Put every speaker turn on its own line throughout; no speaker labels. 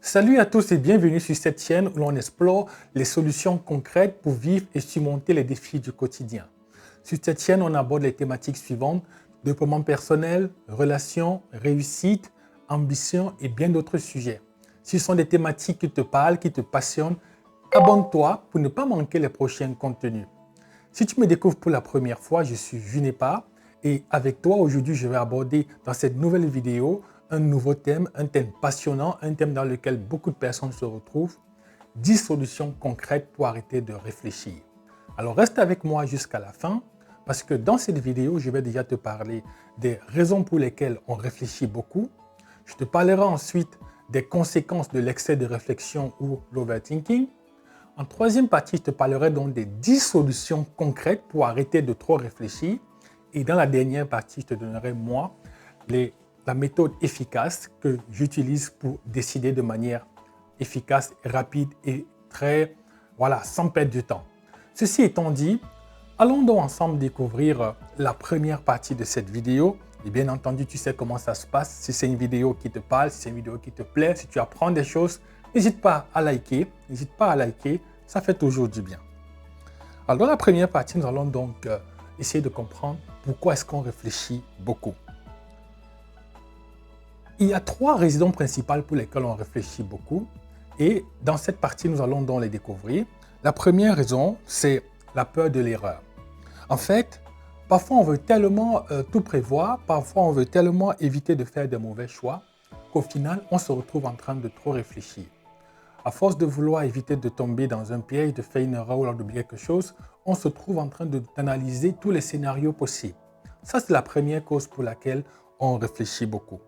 Salut à tous et bienvenue sur cette chaîne où l'on explore les solutions concrètes pour vivre et surmonter les défis du quotidien. Sur cette chaîne, on aborde les thématiques suivantes: développement personnel, relations, réussite, ambition et bien d'autres sujets. Si ce sont des thématiques qui te parlent, qui te passionnent, abonne-toi pour ne pas manquer les prochains contenus. Si tu me découvres pour la première fois, je suis Junepa et avec toi aujourd'hui, je vais aborder dans cette nouvelle vidéo un nouveau thème, un thème passionnant, un thème dans lequel beaucoup de personnes se retrouvent, 10 solutions concrètes pour arrêter de réfléchir. Alors reste avec moi jusqu'à la fin parce que dans cette vidéo, je vais déjà te parler des raisons pour lesquelles on réfléchit beaucoup. Je te parlerai ensuite des conséquences de l'excès de réflexion ou l'overthinking. En troisième partie, je te parlerai donc des 10 solutions concrètes pour arrêter de trop réfléchir. Et dans la dernière partie, je te donnerai, moi, la méthode efficace que j'utilise pour décider de manière efficace, rapide et sans perdre de temps. Ceci étant dit, allons donc ensemble découvrir la première partie de cette vidéo. Et bien entendu, tu sais comment ça se passe. Si c'est une vidéo qui te parle, si c'est une vidéo qui te plaît, si tu apprends des choses, n'hésite pas à liker. N'hésite pas à liker, ça fait toujours du bien. Alors dans la première partie, nous allons donc essayer de comprendre pourquoi est-ce qu'on réfléchit beaucoup. Il y a 3 raisons principales pour lesquelles on réfléchit beaucoup et dans cette partie, nous allons donc les découvrir. La première raison, c'est la peur de l'erreur. En fait, parfois on veut tellement tout prévoir, parfois on veut tellement éviter de faire de mauvais choix qu'au final, on se retrouve en train de trop réfléchir. À force de vouloir éviter de tomber dans un piège, de faire une erreur ou d'oublier quelque chose, on se trouve en train d'analyser tous les scénarios possibles. Ça, c'est la première cause pour laquelle on réfléchit beaucoup.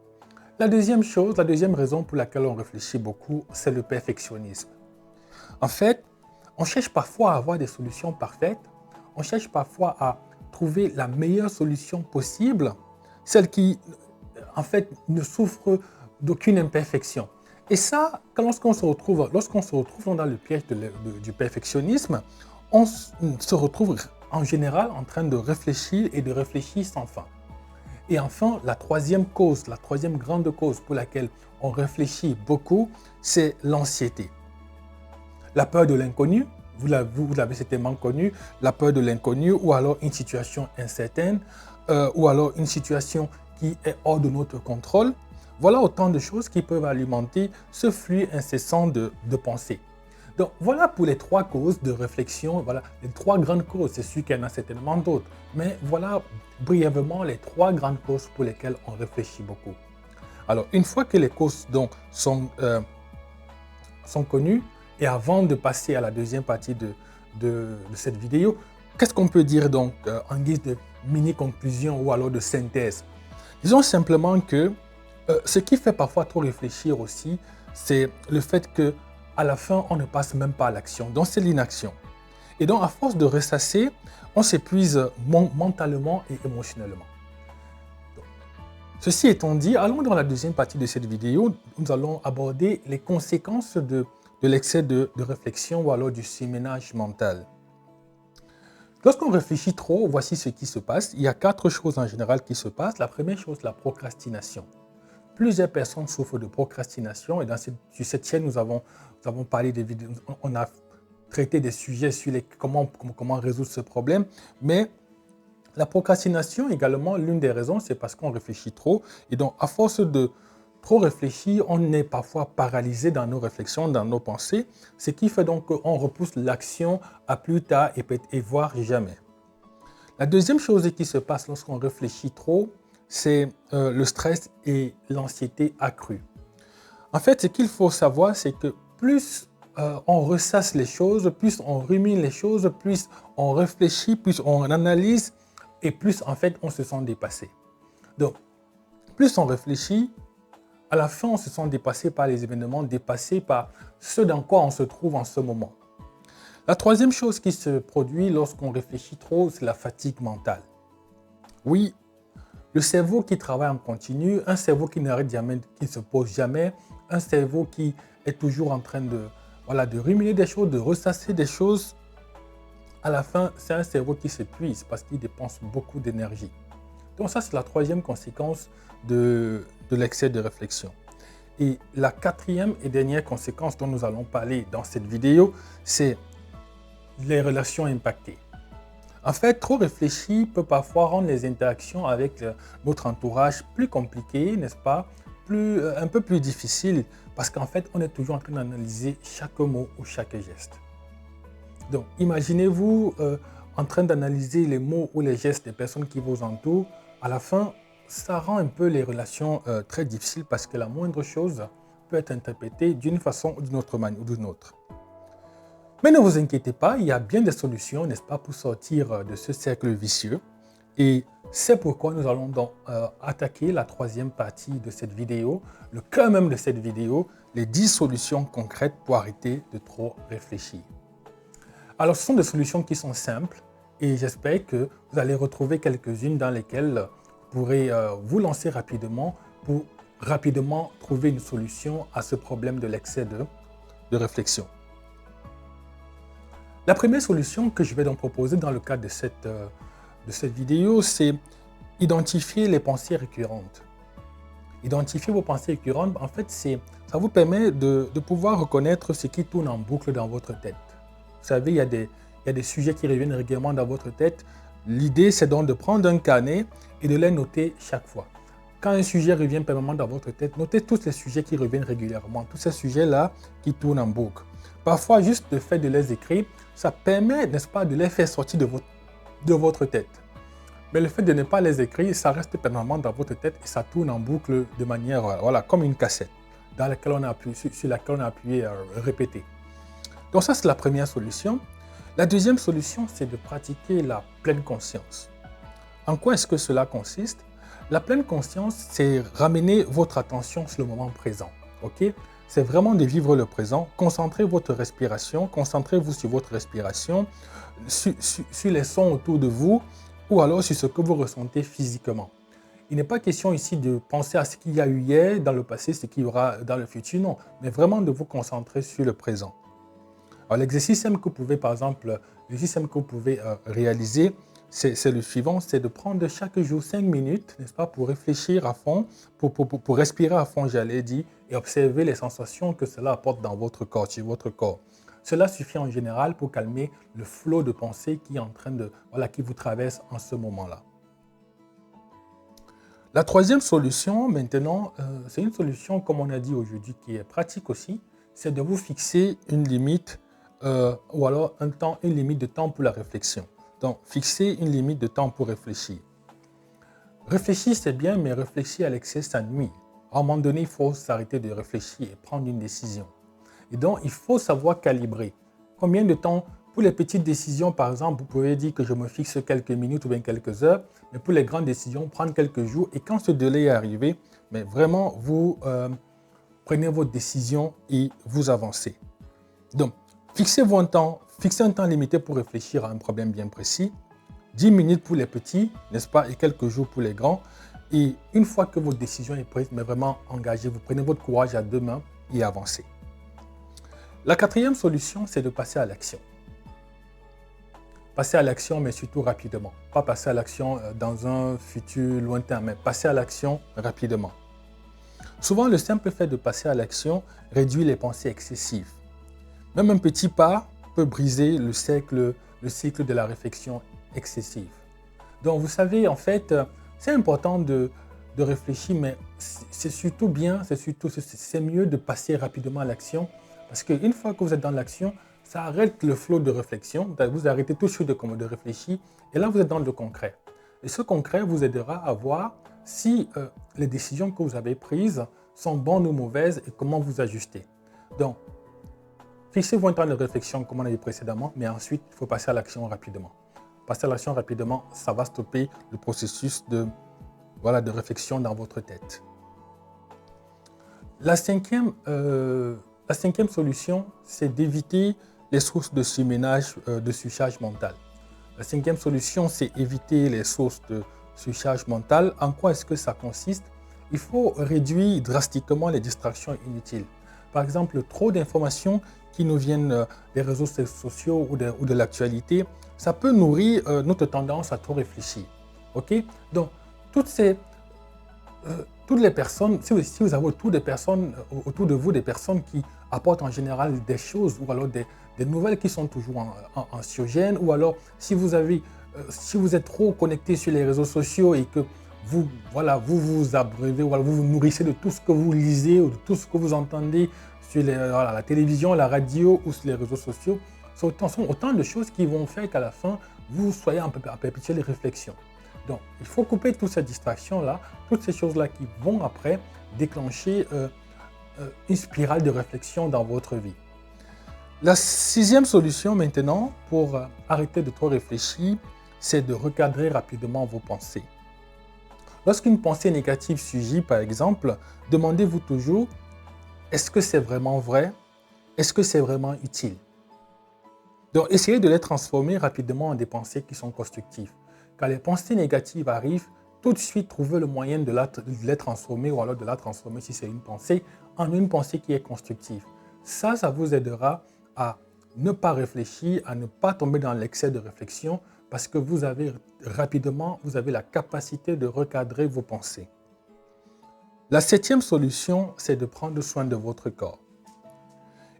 La deuxième raison pour laquelle on réfléchit beaucoup, c'est le perfectionnisme. En fait, on cherche parfois à avoir des solutions parfaites, on cherche parfois à trouver la meilleure solution possible, celle qui, en fait, ne souffre d'aucune imperfection. Et ça, lorsqu'on se retrouve dans le piège du perfectionnisme, on se retrouve en général en train de réfléchir et de réfléchir sans fin. Et enfin, la troisième grande cause pour laquelle on réfléchit beaucoup, c'est l'anxiété. La peur de l'inconnu, vous l'avez certainement connu, la peur de l'inconnu ou alors une situation incertaine ou alors une situation qui est hors de notre contrôle. Voilà autant de choses qui peuvent alimenter ce flux incessant de pensée. Donc voilà pour les 3 causes de réflexion, voilà les 3 grandes causes, c'est sûr qu'il y en a certainement d'autres, mais voilà brièvement les 3 grandes causes pour lesquelles on réfléchit beaucoup. Alors une fois que les causes donc sont connues, et avant de passer à la deuxième partie de cette vidéo, qu'est-ce qu'on peut dire donc en guise de mini-conclusion ou alors de synthèse? Disons simplement que ce qui fait parfois trop réfléchir aussi, c'est le fait que à la fin, on ne passe même pas à l'action. Donc, c'est l'inaction. Et donc, à force de ressasser, on s'épuise mentalement et émotionnellement. Donc, ceci étant dit, allons dans la deuxième partie de cette vidéo. Nous allons aborder les conséquences de l'excès de réflexion ou alors du surménage mental. Lorsqu'on réfléchit trop, voici ce qui se passe. Il y a 4 choses en général qui se passent. La première chose, la procrastination. Plusieurs personnes souffrent de procrastination et sur cette chaîne, nous avons parlé des vidéos, on a traité des sujets sur comment résoudre ce problème. Mais la procrastination également, l'une des raisons, c'est parce qu'on réfléchit trop. Et donc, à force de trop réfléchir, on est parfois paralysé dans nos réflexions, dans nos pensées, ce qui fait donc qu'on repousse l'action à plus tard et voire jamais. La deuxième chose qui se passe lorsqu'on réfléchit trop, c'est le stress et l'anxiété accrue. En fait, ce qu'il faut savoir, c'est que plus on ressasse les choses, plus on rumine les choses, plus on réfléchit, plus on analyse et plus en fait on se sent dépassé. Donc, plus on réfléchit, à la fin on se sent dépassé par les événements, dépassé par ce dans quoi on se trouve en ce moment. La troisième chose qui se produit lorsqu'on réfléchit trop, c'est la fatigue mentale. Oui, le cerveau qui travaille en continu, un cerveau qui n'arrête jamais, qui ne se pose jamais, un cerveau qui est toujours en train de ruminer des choses, de ressasser des choses, à la fin, c'est un cerveau qui s'épuise parce qu'il dépense beaucoup d'énergie. Donc ça, c'est la troisième conséquence de l'excès de réflexion. Et la quatrième et dernière conséquence dont nous allons parler dans cette vidéo, c'est les relations impactées. En fait, trop réfléchi peut parfois rendre les interactions avec notre entourage plus compliquées, n'est-ce pas? Un peu plus difficiles, parce qu'en fait, on est toujours en train d'analyser chaque mot ou chaque geste. Donc, imaginez-vous en train d'analyser les mots ou les gestes des personnes qui vous entourent. À la fin, ça rend un peu les relations très difficiles parce que la moindre chose peut être interprétée d'une façon ou d'une autre manière ou d'une autre. Mais ne vous inquiétez pas, il y a bien des solutions, n'est-ce pas, pour sortir de ce cercle vicieux. Et c'est pourquoi nous allons donc attaquer la troisième partie de cette vidéo, le cœur même de cette vidéo, les 10 solutions concrètes pour arrêter de trop réfléchir. Alors, ce sont des solutions qui sont simples et j'espère que vous allez retrouver quelques-unes dans lesquelles vous pourrez vous lancer rapidement pour rapidement trouver une solution à ce problème de l'excès de réflexion. La première solution que je vais donc proposer dans le cadre de cette vidéo, c'est identifier les pensées récurrentes. Identifier vos pensées récurrentes, en fait, ça vous permet de pouvoir reconnaître ce qui tourne en boucle dans votre tête. Vous savez, il y a des sujets qui reviennent régulièrement dans votre tête. L'idée, c'est donc de prendre un carnet et de les noter chaque fois. Quand un sujet revient permanemment dans votre tête, notez tous les sujets qui reviennent régulièrement, tous ces sujets-là qui tournent en boucle. Parfois, juste le fait de les écrire, ça permet, n'est-ce pas, de les faire sortir de votre tête. Mais le fait de ne pas les écrire, ça reste permanemment dans votre tête et ça tourne en boucle de manière, voilà, comme une cassette sur laquelle on a appuyé répéter. Donc ça, c'est la première solution. La deuxième solution, c'est de pratiquer la pleine conscience. En quoi est-ce que cela consiste? La pleine conscience, c'est ramener votre attention sur le moment présent. Okay? C'est vraiment de vivre le présent. Concentrez votre respiration, concentrez-vous sur votre respiration, sur les sons autour de vous ou alors sur ce que vous ressentez physiquement. Il n'est pas question ici de penser à ce qu'il y a eu hier, dans le passé, ce qu'il y aura dans le futur, non, mais vraiment de vous concentrer sur le présent. Alors, l'exercice que vous pouvez, par exemple, réaliser, c'est le suivant, c'est de prendre chaque jour 5 minutes, n'est-ce pas, pour réfléchir à fond, pour respirer à fond, j'allais dire, et observer les sensations que cela apporte dans votre corps, sur votre corps. Cela suffit en général pour calmer le flot de pensées qui est en train qui vous traverse en ce moment-là. La troisième solution, maintenant, c'est une solution, comme on a dit aujourd'hui, qui est pratique aussi, c'est de vous fixer une limite ou alors une limite de temps pour la réflexion. Donc, fixer une limite de temps pour réfléchir. Réfléchir, c'est bien, mais réfléchir à l'excès, ça nuit. À un moment donné, il faut s'arrêter de réfléchir et prendre une décision. Et donc, il faut savoir calibrer. Combien de temps, pour les petites décisions, par exemple, vous pouvez dire que je me fixe quelques minutes ou bien quelques heures, mais pour les grandes décisions, prendre quelques jours. Et quand ce délai est arrivé, mais vraiment, vous prenez votre décision et vous avancez. Donc, fixez-vous un temps limité pour réfléchir à un problème bien précis. 10 minutes pour les petits, n'est-ce pas, et quelques jours pour les grands. Et une fois que votre décision est prise, mais vraiment engagée, vous prenez votre courage à deux mains et avancez. La quatrième solution, c'est de passer à l'action. Passer à l'action, mais surtout rapidement. Pas passer à l'action dans un futur lointain, mais passer à l'action rapidement. Souvent, le simple fait de passer à l'action réduit les pensées excessives. Même un petit pas peut briser le cycle de la réflexion excessive. Donc, vous savez, en fait, c'est important de réfléchir, mais c'est mieux de passer rapidement à l'action parce qu'une fois que vous êtes dans l'action, ça arrête le flot de réflexion, vous arrêtez tout de suite de réfléchir et là, vous êtes dans le concret. Et ce concret vous aidera à voir si les décisions que vous avez prises sont bonnes ou mauvaises et comment vous ajuster. Donc, fixez-vous un temps de réflexion comme on a dit précédemment, mais ensuite, il faut passer à l'action rapidement. Passer à l'action rapidement, ça va stopper le processus de réflexion dans votre tête. La cinquième solution, c'est d'éviter les sources de surménage, de surcharge mentale. La cinquième solution, c'est éviter les sources de surcharge mentale. En quoi est-ce que ça consiste? Il faut réduire drastiquement les distractions inutiles. Par exemple, trop d'informations qui nous viennent des réseaux sociaux ou de l'actualité, ça peut nourrir notre tendance à trop réfléchir. Okay? Donc, toutes toutes les personnes, si vous avez autour de vous des personnes qui apportent en général des choses ou alors des nouvelles qui sont toujours anxiogènes, ou alors si vous êtes trop connecté sur les réseaux sociaux et que vous vous abreuvez, ou alors vous vous nourrissez de tout ce que vous lisez ou de tout ce que vous entendez sur la télévision, la radio ou sur les réseaux sociaux, sont autant de choses qui vont faire qu'à la fin, vous soyez en perpétuelle réflexion. Donc, il faut couper toutes ces distractions-là, toutes ces choses-là qui vont après déclencher une spirale de réflexion dans votre vie. La sixième solution maintenant, pour arrêter de trop réfléchir, c'est de recadrer rapidement vos pensées. Lorsqu'une pensée négative surgit, par exemple, demandez-vous toujours, est-ce que c'est vraiment vrai? Est-ce que c'est vraiment utile? Donc, essayez de les transformer rapidement en des pensées qui sont constructives. Quand les pensées négatives arrivent, tout de suite trouver le moyen de les transformer, ou alors de la transformer si c'est une pensée, en une pensée qui est constructive. Ça vous aidera à ne pas réfléchir, à ne pas tomber dans l'excès de réflexion, parce que vous avez la capacité de recadrer vos pensées. La septième solution, c'est de prendre soin de votre corps.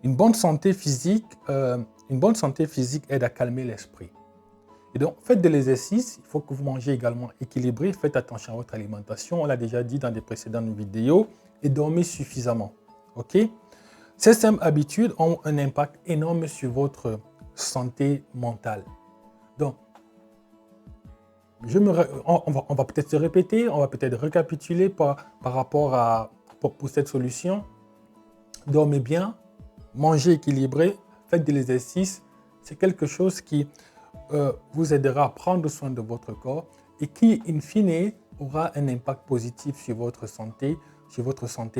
Une bonne santé physique aide à calmer l'esprit. Et donc, faites de l'exercice, il faut que vous mangez également équilibré, faites attention à votre alimentation, on l'a déjà dit dans des précédentes vidéos, et dormez suffisamment. Ok? Ces simples habitudes ont un impact énorme sur votre santé mentale. Donc, on va peut-être se répéter, on va peut-être récapituler par rapport pour cette solution. Dormez bien, mangez équilibré, faites de l'exercice. C'est quelque chose qui vous aidera à prendre soin de votre corps et qui, in fine, aura un impact positif sur votre santé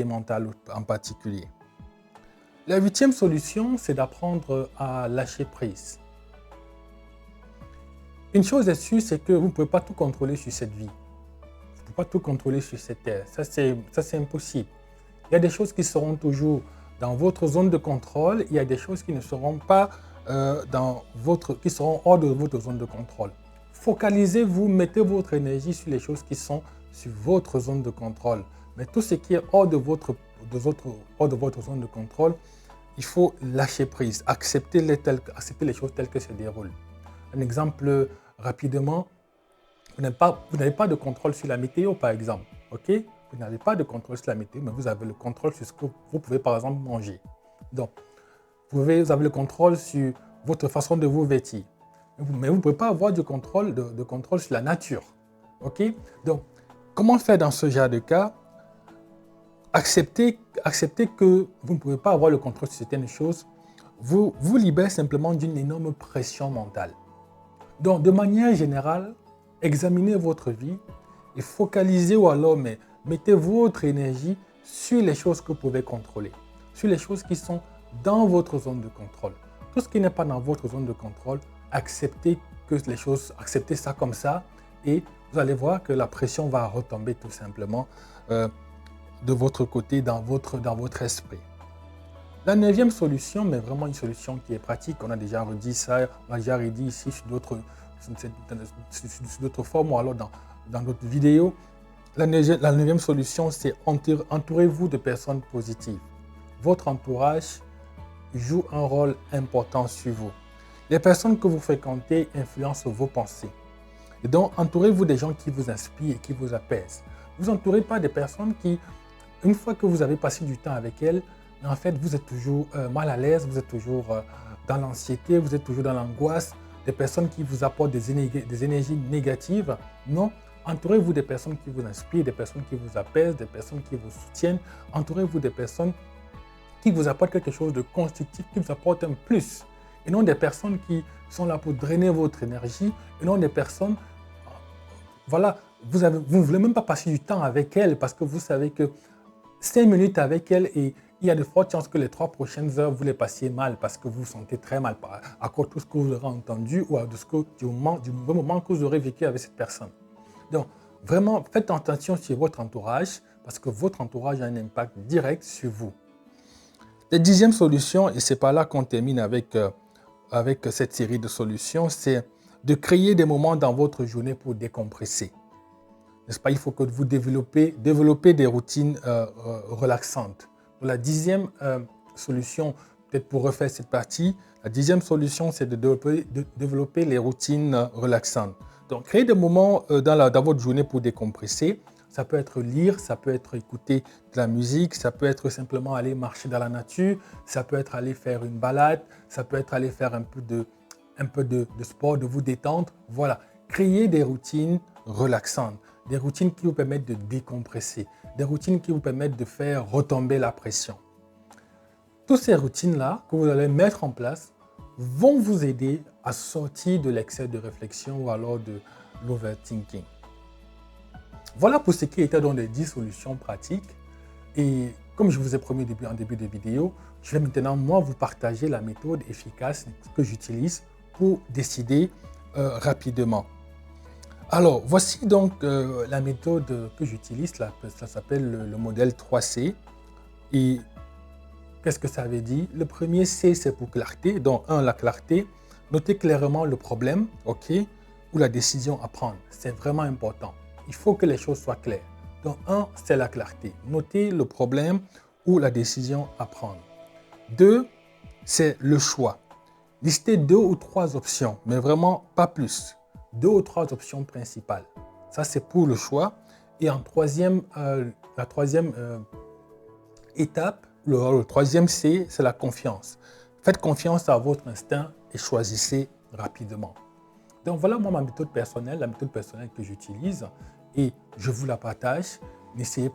mentale en particulier. La huitième solution, c'est d'apprendre à lâcher prise. Une chose est sûre, c'est que vous ne pouvez pas tout contrôler sur cette vie. Vous ne pouvez pas tout contrôler sur cette terre. Ça, c'est impossible. Il y a des choses qui seront toujours dans votre zone de contrôle. Il y a des choses qui ne seront pas qui seront hors de votre zone de contrôle. Focalisez-vous, mettez votre énergie sur les choses qui sont sur votre zone de contrôle. Mais tout ce qui est hors de votre zone de contrôle, il faut lâcher prise, accepter les choses telles que se déroulent. Un exemple rapidement, vous n'avez pas de contrôle sur la météo, par exemple. Okay? Vous n'avez pas de contrôle sur la météo, mais vous avez le contrôle sur ce que vous pouvez, par exemple, manger. Donc, vous avez le contrôle sur votre façon de vous vêtir. Mais vous ne pouvez pas avoir de contrôle sur la nature. Okay? Donc, comment faire dans ce genre de cas? Acceptez que vous ne pouvez pas avoir le contrôle sur certaines choses. Vous libérez simplement d'une énorme pression mentale. Donc, de manière générale, examinez votre vie et focalisez mettez votre énergie sur les choses que vous pouvez contrôler, sur les choses qui sont dans votre zone de contrôle. Tout ce qui n'est pas dans votre zone de contrôle, acceptez ça comme ça et vous allez voir que la pression va retomber tout simplement de votre côté, dans votre esprit. La neuvième solution, mais vraiment une solution qui est pratique, on a déjà redit ça, on a déjà redit ici sur d'autres formes ou alors dans d'autres vidéos. La neuvième solution, c'est entourez-vous de personnes positives. Votre entourage joue un rôle important sur vous. Les personnes que vous fréquentez influencent vos pensées. Et donc, entourez-vous des gens qui vous inspirent et qui vous apaisent. Ne vous entourez pas des personnes qui, une fois que vous avez passé du temps avec elles, en fait, vous êtes toujours mal à l'aise, vous êtes toujours dans l'anxiété, vous êtes toujours dans l'angoisse, des personnes qui vous apportent des énergies négatives. Non, entourez-vous des personnes qui vous inspirent, des personnes qui vous apaisent, des personnes qui vous soutiennent. Entourez-vous des personnes qui vous apportent quelque chose de constructif, qui vous apportent un plus. Et non des personnes qui sont là pour drainer votre énergie, et non des personnes, voilà, vous ne voulez même pas passer du temps avec elles parce que vous savez que 5 minutes avec elles et il y a de fortes chances que les 3 prochaines heures, vous les passiez mal parce que vous vous sentez très mal à cause de tout ce que vous aurez entendu ou du mauvais moment que vous aurez vécu avec cette personne. Donc, vraiment, faites attention sur votre entourage parce que votre entourage a un impact direct sur vous. La 10e solution, et c'est par là qu'on termine avec cette série de solutions, c'est de créer des moments dans votre journée pour décompresser. n'est-ce pas? Il faut que vous développez des routines relaxantes. La 10e solution, peut-être pour refaire cette partie, la 10e solution, c'est de développer les routines relaxantes. Donc, créez des moments dans votre journée pour décompresser. Ça peut être lire, ça peut être écouter de la musique, ça peut être simplement aller marcher dans la nature, ça peut être aller faire une balade, ça peut être aller faire un peu de sport, de vous détendre. Voilà, créez des routines relaxantes, des routines qui vous permettent de décompresser, des routines qui vous permettent de faire retomber la pression. Toutes ces routines-là que vous allez mettre en place vont vous aider à sortir de l'excès de réflexion ou alors de l'overthinking. Voilà pour ce qui était dans les 10 solutions pratiques. Et comme je vous ai promis en début de vidéo, je vais maintenant moi vous partager la méthode efficace que j'utilise pour décider rapidement. Alors, voici donc la méthode que j'utilise. Ça s'appelle le modèle 3C. Et qu'est-ce que ça veut dire? Le premier C, c'est pour clarté. Donc, la clarté. Notez clairement le problème, OK, ou la décision à prendre. C'est vraiment important. Il faut que les choses soient claires. Donc, c'est la clarté. Notez le problème ou la décision à prendre. 2, c'est le choix. Listez 2 ou 3 options, mais vraiment pas plus. 2 ou 3 options principales. Ça, c'est pour le choix. Et en la troisième étape, le troisième C, c'est la confiance. Faites confiance à votre instinct et choisissez rapidement. Donc voilà moi ma méthode personnelle, la méthode personnelle que j'utilise et je vous la partage. N'hésitez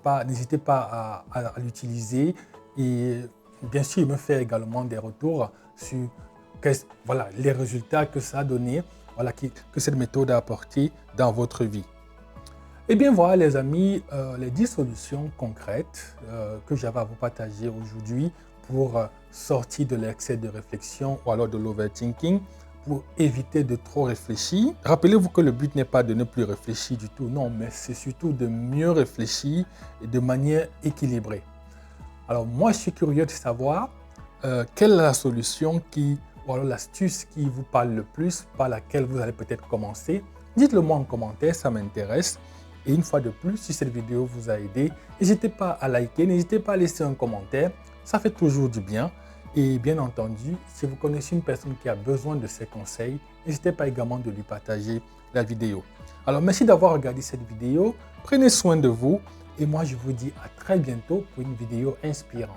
pas à l'utiliser et bien sûr me faire également des retours sur les résultats que ça a donné, que cette méthode a apporté dans votre vie. Eh bien voilà les amis, les 10 solutions concrètes que j'avais à vous partager aujourd'hui pour sortir de l'excès de réflexion ou alors de l'overthinking, pour éviter de trop réfléchir. Rappelez-vous que le but n'est pas de ne plus réfléchir du tout, non, mais c'est surtout de mieux réfléchir et de manière équilibrée. Alors moi, je suis curieux de savoir quelle est la solution ou alors l'astuce qui vous parle le plus, par laquelle vous allez peut-être commencer. Dites-le moi en commentaire, ça m'intéresse. Et une fois de plus, si cette vidéo vous a aidé, n'hésitez pas à liker, n'hésitez pas à laisser un commentaire. Ça fait toujours du bien. Et bien entendu, si vous connaissez une personne qui a besoin de ces conseils, n'hésitez pas également de lui partager la vidéo. Alors, merci d'avoir regardé cette vidéo. Prenez soin de vous. Et moi, je vous dis à très bientôt pour une vidéo inspirante.